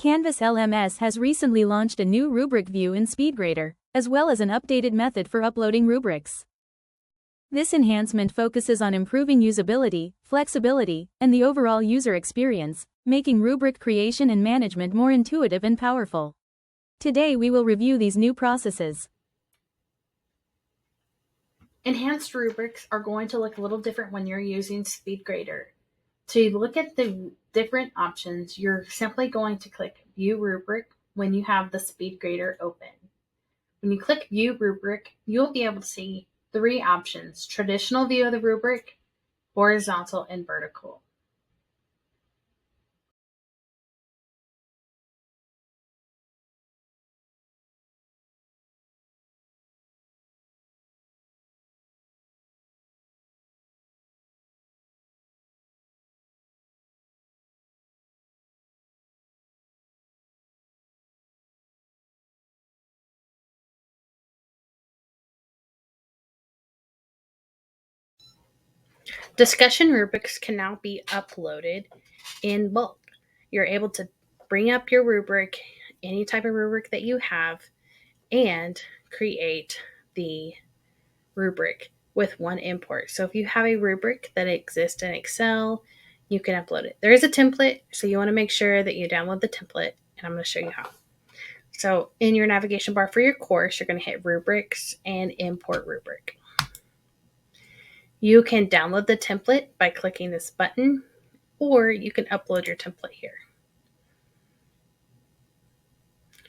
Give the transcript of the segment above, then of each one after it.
Canvas LMS has recently launched a new rubric view in SpeedGrader, as well as an updated method for uploading rubrics. This enhancement focuses on improving usability, flexibility, and the overall user experience, making rubric creation and management more intuitive and powerful. Today we will review these new processes. Enhanced rubrics are going to look a little different when you're using SpeedGrader. To look at the different options, you're simply going to click View Rubric when you have the SpeedGrader open. When you click View Rubric, you'll be able to see three options: traditional view of the rubric, horizontal, and vertical. Discussion rubrics can now be uploaded in bulk. You're able to bring up your rubric, any type of rubric that you have, and create the rubric with one import. So if you have a rubric that exists in Excel, you can upload it. There is a template, so you want to make sure that you download the template, and I'm going to show you how. So in your navigation bar for your course, you're going to hit rubrics and import rubric. You can download the template by clicking this button, or you can upload your template here.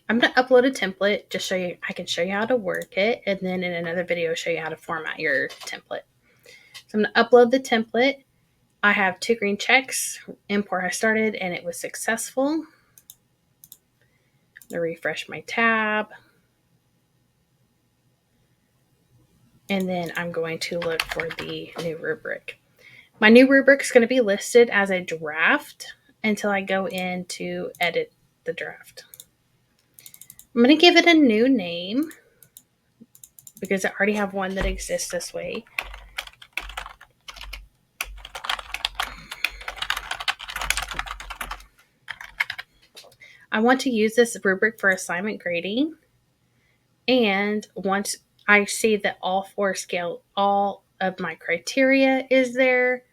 I'm going to upload a template, just show you, I can show you how to work it, and then in another video show you how to format your template. So I'm going to upload the template. I have 2 green checks. Import has started and it was successful. I'm going to refresh my tab. And then I'm going to look for the new rubric. My new rubric is going to be listed as a draft until I go in to edit the draft. I'm going to give it a new name because I already have one that exists this way. I want to use this rubric for assignment grading. And once I see that all of my criteria is there,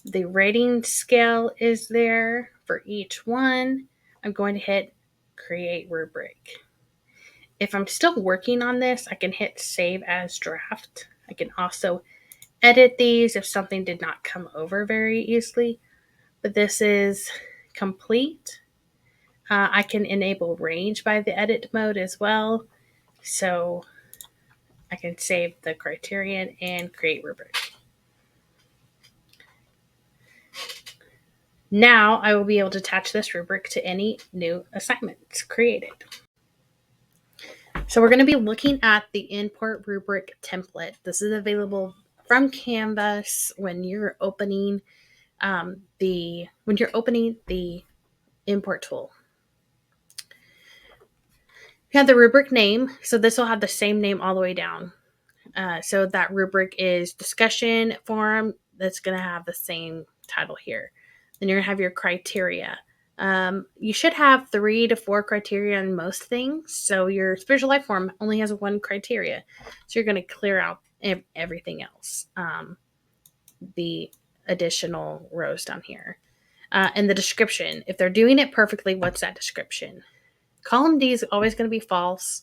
the rating scale is there for each one, I'm going to hit create rubric. If I'm still working on this, I can hit save as draft. I can also edit these if something did not come over very easily, but this is complete. I can enable range by the edit mode as well. So I can save the criterion and create rubric. Now I will be able to attach this rubric to any new assignments created. So we're going to be looking at the import rubric template. This is available from Canvas when you're opening the import tool. You have the rubric name, so this will have the same name all the way down. So that rubric is discussion forum. That's going to have the same title here. Then you're going to have your criteria. You should have 3 to 4 criteria on most things. So your spiritual life form only has 1 criteria. So you're going to clear out everything else. The additional rows down here. And the description. If they're doing it perfectly, what's that description? Column D is always going to be false.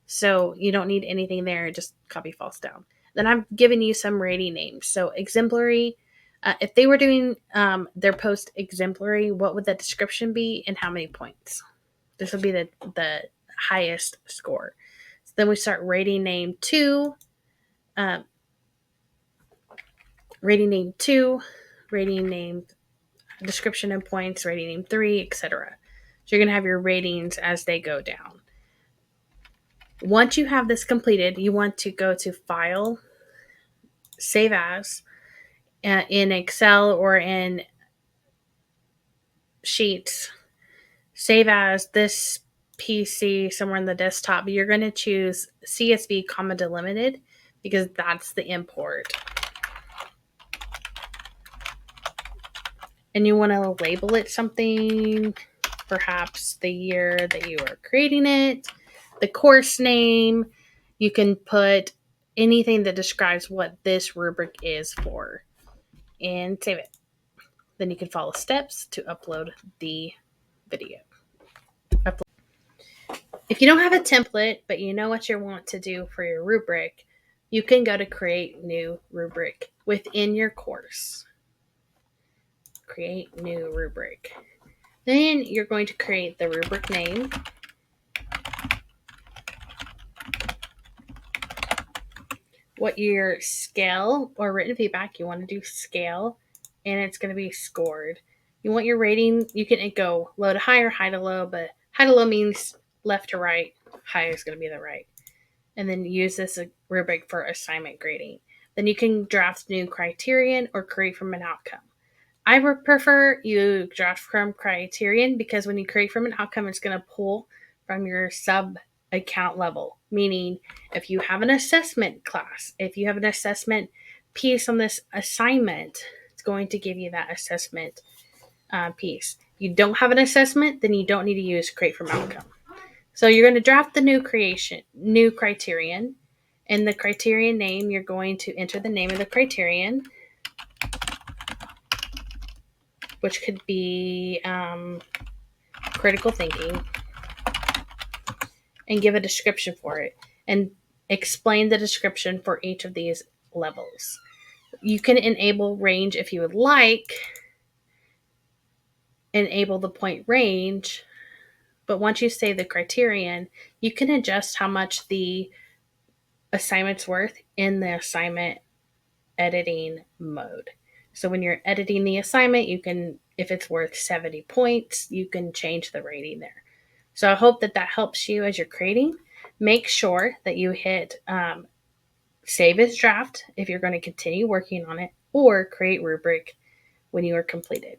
So you don't need anything there. Just copy false down. Then I've given you some rating names. So exemplary. If they were doing their post exemplary, what would the description be and how many points? This would be the highest score. So then we start rating name 2, rating name 2, rating name description and points, rating name 3, etc. So you're going to have your ratings as they go down. Once you have this completed, you want to go to File, Save As, in Excel or in Sheets. Save as this PC somewhere in the desktop. You're going to choose CSV, delimited because that's the import. And you want to label it something. perhaps the year that you are creating it, the course name. You can put anything that describes what this rubric is for and save it. Then you can follow steps to upload the video. If you don't have a template, but you know what you want to do for your rubric, you can go to create new rubric within your course. Create new rubric. Then you're going to create the rubric name. What your scale or written feedback, you want to do scale, and it's going to be scored. You want your rating, you can go low to high or high to low, but high to low means left to right, high is going to be the right. And then use this rubric for assignment grading. Then you can draft new criterion or create from an outcome. I would prefer you draft from criterion because when you create from an outcome, it's going to pull from your sub account level. Meaning, if you have an assessment class, if you have an assessment piece on this assignment, it's going to give you that assessment piece. You don't have an assessment, then you don't need to use create from outcome. So you're going to draft the new criterion. In the criterion name, you're going to enter the name of the criterion, which could be critical thinking, and give a description for it and explain the description for each of these levels. You can enable range if you would like, enable the point range, but once you say the criterion, you can adjust how much the assignment's worth in the assignment editing mode. So when you're editing the assignment, you can, if it's worth 70 points, you can change the rating there. So I hope that helps you as you're creating. Make sure that you hit save as draft if you're going to continue working on it, or create rubric when you are completed.